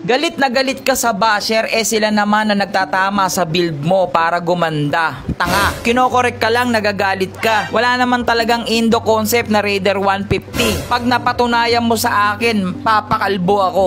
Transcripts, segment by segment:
Galit na galit ka sa basher, sila naman na nagtatama sa build mo para gumanda. Tanga, kinokorek ka lang, nagagalit ka. Wala naman talagang Indo concept na Raider 150. Pag napatunayan mo sa akin, papakalbo ako.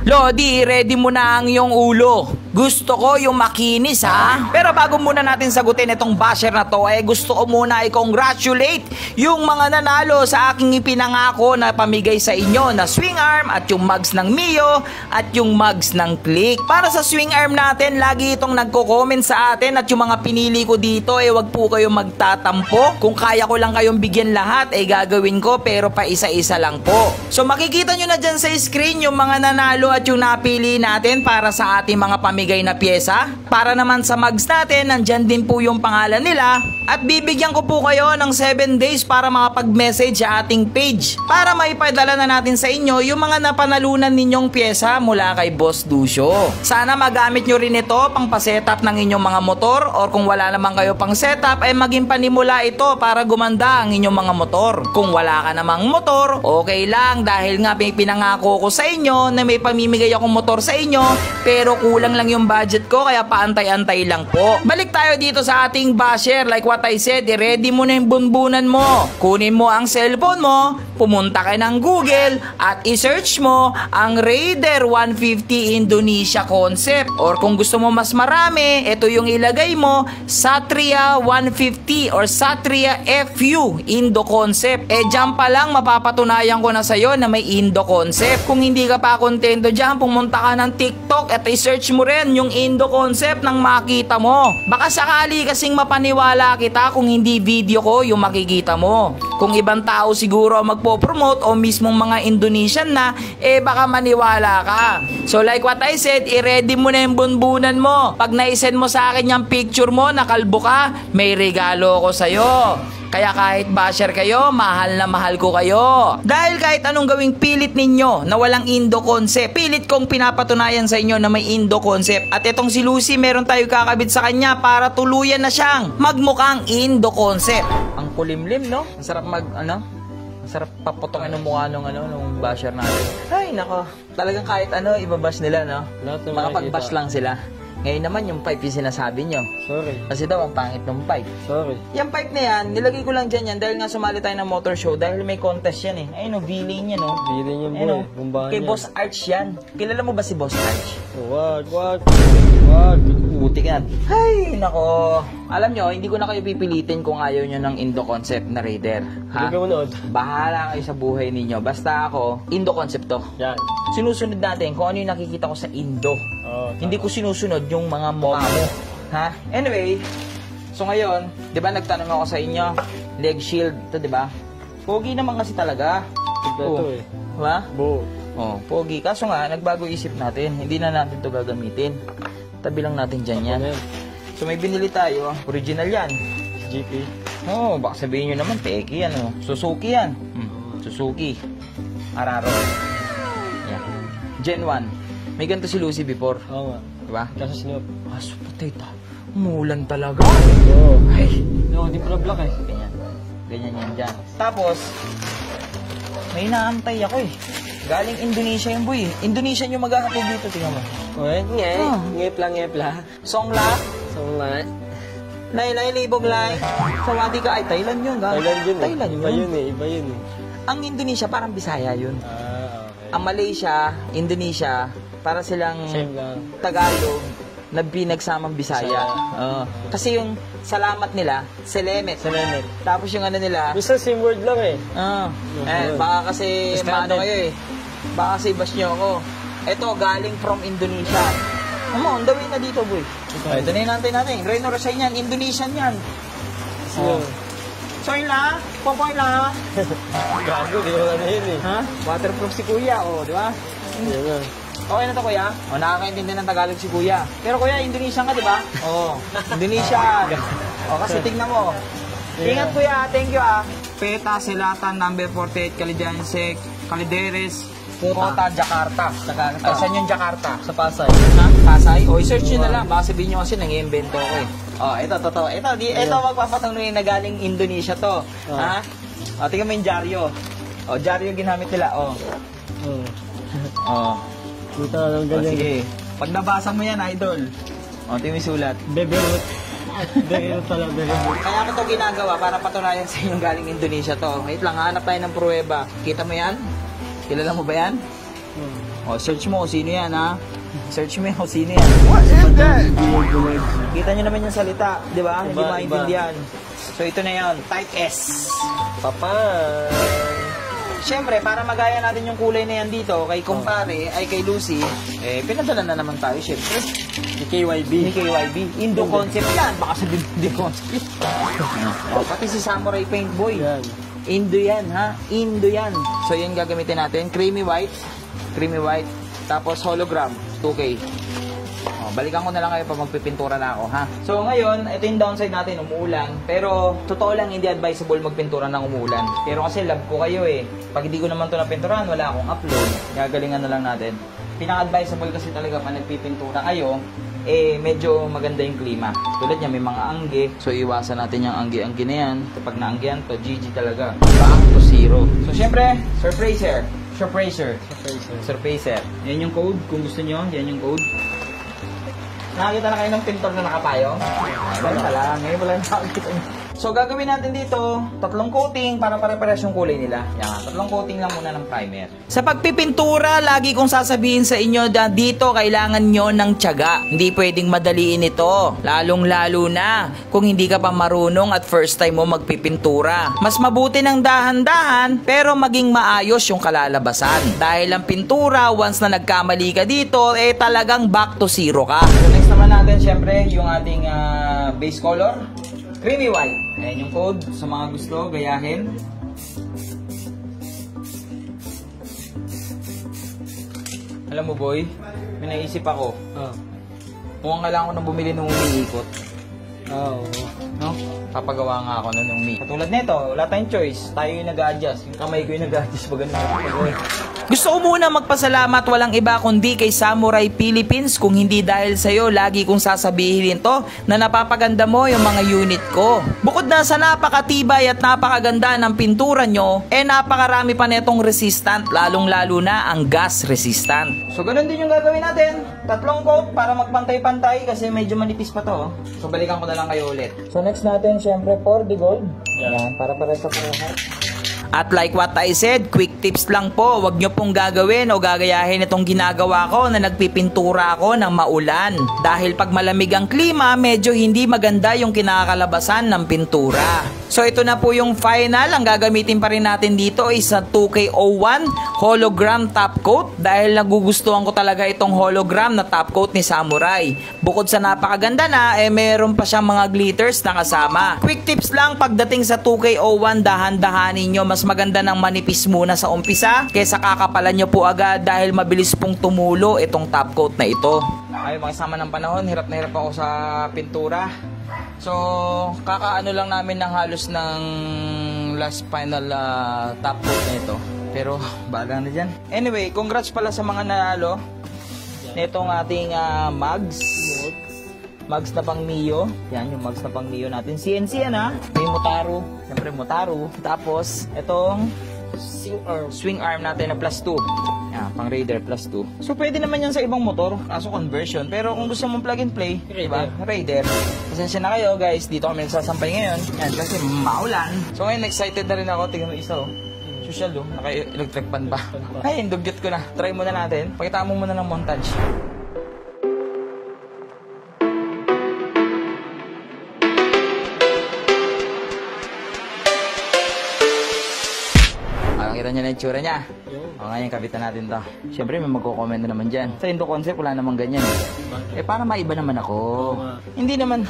Lodi, ready mo na ang iyong ulo. Gusto ko yung makinis, ha? Pero bago muna natin sagutin itong basher na to, gusto ko muna i-congratulate yung mga nanalo sa aking ipinangako na pamigay sa inyo na swing arm at yung mugs ng Mio at yung mugs ng Click. Para sa swing arm natin, lagi itong nagko-comment sa atin at yung mga pinili ko dito, wag po kayong magtatampo. Kung kaya ko lang kayong bigyan lahat, gagawin ko, pero pa isa-isa lang po. So makikita nyo na dyan sa screen yung mga nanalo at yung napili natin para sa ating mga pamigay na pyesa. Para naman sa mugs natin, nandyan din po yung pangalan nila. At bibigyan ko po kayo ng 7 days para makapag-message sa ating page para maipadala na natin sa inyo yung mga napanalunan ninyong pyesa mula kay Boss Lucio. Sana magamit nyo rin ito pang pa-setup ng inyong mga motor, or kung wala naman kayo pang setup, maging panimula ito para gumanda ang inyong mga motor. Kung wala ka namang motor, okay lang, dahil nga may pinangako ko sa inyo na may pamimigay akong motor sa inyo, pero kulang lang yung budget ko, kaya paantay-antay lang po. Balik tayo dito sa ating basher. Like what I said, ready mo na yung bunbunan mo. Kunin mo ang cellphone mo, pumunta ka ng Google at i-search mo ang Raider 150 Indonesia concept. Or kung gusto mo mas marami, ito yung ilagay mo, Satria 150 or Satria FU Indo concept. Dyan pa lang mapapatunayan ko na sa'yo na may Indo concept. Kung hindi ka pa kontento dyan, pumunta ka ng TikTok at i-search mo rin yung Indo concept nang makita mo. Baka sakali kasing mapaniwala kita kung hindi video ko yung makikita mo. Kung ibang tao siguro magpo-promote o mismong mga Indonesian na, baka maniwala ka. So like what I said, i-ready mo na yung bunbunan mo. Pag na-send mo sa akin yung picture mo, nakalbo ka, may regalo ko sa'yo. Kaya kahit basher kayo, mahal na mahal ko kayo. Dahil kahit anong gawing pilit ninyo na walang Indo concept, pilit kong pinapatunayan sa inyo na may Indo concept. At itong si Lucy, meron tayo kakabit sa kanya para tuluyan na siyang magmukhang Indo concept. Ang kulimlim, no? Ang sarap sarap paputongin ng mukha nung basher natin. Ay, nako. Talagang kahit ibabash nila, no? Makapag-bash lang sila. Ngayon naman yung pipe yung sinasabi nyo. Sorry. Kasi daw ang pangit ng pipe. Sorry. Yung pipe na yan, nilagay ko lang dyan yan dahil nga sumali tayo ng motor show dahil may contest yan eh. Ayun o, V-Lane yan o. V-Lane yan boy. Bumbahan Kay yan. Boss Arch yan. Kilala mo ba si Boss Arch? Wag. Buti ka. Ay, nako. Alam nyo, hindi ko na kayo pipilitin kung ayaw nyo ng Indo concept na Raider. Ha? Hindi ka manood. Bahala kayo sa buhay ninyo. Basta ako, Indo concept to. Yan. Sinusunod natin kung ano yung nakikita ko sa Indo. Hindi ko sinusunod yung mga mukha mo. Ha? Anyway, so ngayon, di ba nagtanong ako sa inyo, leg shield to, di ba? Pogi naman kasi talaga. Ito eh. Diba? Bo. Pogi. Kaso nga, nagbago isip natin. Hindi na natin to gagamitin. Tabi lang natin dyan yan. So may binili tayo. Original yan. GP. Baka sabihin nyo naman, peki yan. Suzuki yan. Suzuki. Araro. Yan. Gen 1. May ganito si Lucy before. Oo nga. Diba? Kaso sinop. Aso, patay ta. Umulan talaga. Oo. Ay. No, hindi pala black eh. Ganyan. Ganyan yan dyan. Tapos, may naantay ako eh. Galing Indonesia yung boy. Indonesian yung maghahatid dito. Tingnan mo. Okay, ngep la. Songla. Songla. Laylay, libog lay. Sawadi ka. Ay, Thailand yun. Thailand yun eh. Thailand Iba yun eh. Iba yun eh. Ang Indonesia, parang Bisaya yun. Okay. Ang Malaysia, Indonesia, para silang Same lang. Tagalog na pinagsamang Bisaya. Kasi yung salamat nila, Selemet. Selemet. Tapos yung nila, Basta same word lang eh. baka kasi maano kayo eh. Baka kasi bash nyo ako. Ito, galing from Indonesia. On the way na dito, boy. Ito na yung natin. Reno Rosay yan, Indonesian yan. So yun lang, popoy lang. Gago, di ko na yun eh. Ha? Waterproof si kuya, di ba? Yan na. Okay na to, kuya? Nakakaintindi ng Tagalog si kuya. Pero kuya, Indonesian ka, di ba? Indonesian. Kasi tignan mo. Ingat kuya, thank you Peta, Selatan, number 48, Kalidiansek, Calideres, Kota, Jakarta. Saan yung Jakarta? Sa Pasay. Ha? Pasay? I-search nyo na lang. Baka sabihin nyo kasi nang-iimbento ko eh. Ito, totoo. Ito magpapatanong na galing Indonesia to. Ha? Tingnan mo yung dyaryo. Dyaryo yung ginamit nila. Oh. Kita ka lang Oh, ganyan. sige. Pag nabasa mo yan, idol. O, ito yung sulat. Beberut. Beberut pala, beberut. Kaya ko to ginagawa para patunayan sa inyo galing Indonesia to. Wait lang, hanap tayo ng pruweba. Kita mo yan? Kilala mo ba yan? O, search mo kung sino yan, ha? Search mo kung sino yan. What is that? Kita nyo naman yung salita, di ba? Hindi Iba, maintindihan. So, ito na yan. Type S. Papay. Siyempre, para magaya natin yung kulay na yan dito, kay kumpare, ay kay Lucy, pinadala na naman tayo, siyempre. Ni KYB. Ni KYB. Indo concept yan. Baka sabihin Indo concept. O, pati si Samurai Paint Boy. Yan. Indo yan, ha? Indo yan. So, yan gagamitin natin. Creamy white. Creamy white. Tapos hologram. 2K. O, balikan ko na lang kayo pag magpipintura na ako, ha? So, ngayon, ito yung downside natin, umuulan. Pero, totoo lang, hindi advisable magpintura ng umuulan. Pero kasi love ko kayo, eh. Pag hindi ko naman ito napinturahan, wala akong upload. Gagalingan na lang natin. Pinaka-advisable kasi talaga pag nagpipintura kayo, medyo maganda yung klima. Tulad niya, may mga angge. So, iwasan natin yung angge-angge na yan. Kapag naanggehan to, GG talaga. Back to 0. So, syempre, surpriser. Surpriser. Yan yung code. Kung gusto nyo, yan yung code. Nakakita na kayo ng pintor na nakapayong? Ganun ka lang. Ngayon wala nakakita nyo. So, gagawin natin dito, 3 coating para pare-pares yung kulay nila. Yan, 3 coating lang muna ng primer. Sa pagpipintura, lagi kong sasabihin sa inyo na dito kailangan nyo ng tiyaga. Hindi pwedeng madaliin ito. Lalong-lalo na kung hindi ka pa marunong at first time mo magpipintura. Mas mabuti ng dahan-dahan pero maging maayos yung kalalabasan. Dahil ang pintura, once na nagkamali ka dito, talagang back to 0 ka. So, next naman natin, syempre, yung ating base color. Creamy white. Ayan yung code sa mga gusto, gayahin. Alam mo boy, may naisip ako. Mukhang kailangan ko nang bumili ng umiikot. No? Papagawa nga ako nun ng umiikot. Katulad nito, wala tayong choice. Tayo yung nag-a-adjust. Yung kamay ko yung nag-a-adjust. Gusto ko muna magpasalamat walang iba kundi kay Samurai Philippines. Kung hindi dahil sa'yo, lagi kong sasabihin to na napapaganda mo yung mga unit ko. Bukod na sa napakatibay at napakaganda ng pintura nyo, napakarami pa netong resistant, lalong-lalo na ang gas resistant. So ganun din yung gagawin natin. 3 coat para magpantay-pantay kasi medyo manipis pa to. So balikan ko na lang kayo ulit. So next natin, syempre, for the gold. Yan, para sa parehas. At like what I said, quick tips lang po. Huwag nyo pong gagawin o gagayahin itong ginagawa ko na nagpipintura ako ng maulan. Dahil pag malamig ang klima, medyo hindi maganda yung kinakalabasan ng pintura. So ito na po yung final. Ang gagamitin pa rin natin dito is sa 2K01 hologram top coat. Dahil nagugustuhan ko talaga itong hologram na top coat ni Samurai. Bukod sa napakaganda na, meron pa siyang mga glitters na kasama. Quick tips lang, pagdating sa 2K01, dahan-dahanin nyo. Mas maganda ng manipis muna sa umpisa kaysa kakapalan nyo po agad dahil mabilis pong tumulo itong top coat na ito. Ay, makasama ng panahon, hirap na hirap ako sa pintura. So, kakaano lang namin ng halos ng last final top coat na ito. Pero, baga na dyan. Anyway, congrats pala sa mga nanalo nitong ating mugs. Mugs na pang Mio. Yan yung mugs na pang Mio natin. CNC yan ha. May Motaro. Siyempre Motaro. Tapos, itong swing arm natin na plus 2. Yan, pang Raider plus 2. So, pwede naman yan sa ibang motor. Kaso conversion. Pero kung gusto mong plug and play, diba? Raider. Pasensya na kayo guys. Dito kami nagsasampay ngayon. Yan, kasi maulan. So, ngayon excited na rin ako. Tingnan mo isa oh. Social oh. Naka-electric pan pa. Ay, dugyot ko na. Try muna natin. Pakita mo muna ng montage. Kita niya na yung tsura niya. O ngayon, kapitan natin to. Siyempre, may magko-comment na naman dyan. Sa Indo Concept, wala naman ganyan. Para maiba naman ako. Hindi naman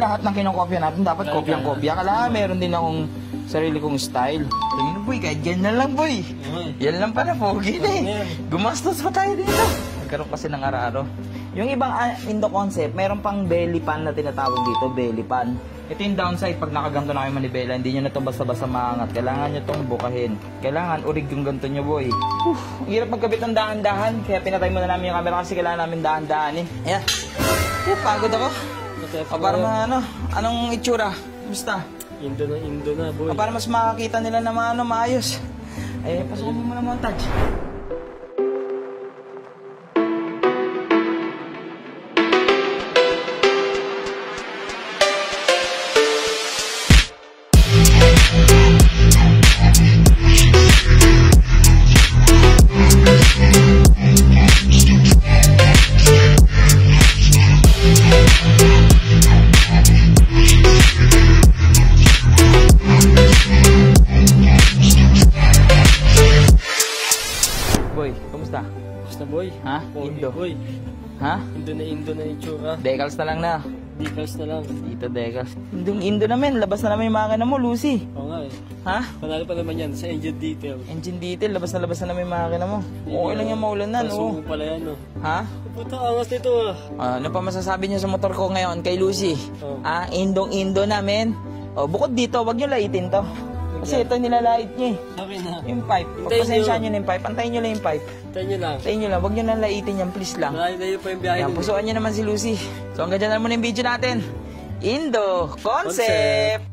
lahat ng kinokopya natin dapat kopyang-kopya. Kailangan meron din akong sarili kong style. Tingin mo, boy, kahit yan na lang, boy. Yan lang pala, pogi na eh. Gumastos pa tayo dito. Nagkaroon kasi ng araw-araw. Yung ibang Indo Concept, meron pang belly pan na tinatawag dito, belly pan. Ito yung downside, pag nakaganto na kayo manibela, hindi nyo na ito basta-basta maangat. Kailangan nyo itong bukahin. Kailangan urig yung ganto nyo, boy. Ang hirap magkabit ng dahan-dahan, kaya pinatay muna namin yung camera kasi kailangan namin dahan-dahan eh. Ayan. Pagod ako. O para anong itsura? Basta. Indo na, boy. O para mas makakita nila na maayos. Ay, pasok mo muna montage. Kamusta? Basta boy. Ha? Okay, Indo. boy. Ha? Indo na yung tsura. Decals na lang na. Decals na lang. Dito, Decals. Indo namin. Labas na namin yung makina mo, Lucy. Oo nga eh. Ha? Panalo pa naman yan sa engine detail. Engine detail. Labas na namin yung makina mo. Okay lang yung maulan na, no? Pasuko pala yan, no? Ha? Puta, angas nito ah. Ano pa masasabi niyo sa motor ko ngayon kay Lucy? Oh. Indong-indo namin. O, bukod dito, wag niyo laitin to. Kasi ito nilalait niya eh. Sabi na. Yung pipe. Pagpasensyahan niyo na yung pipe. Antayin niyo lang yung pipe. Tayo nyo lang. Antayin niyo lang. Wag niyo nang laitin yan, please lang. Malayo pa yung biyahe. Yan, nun. pusuan niyo naman si Lucy. So hanggang dyan na muna yung video natin. Indo Concept!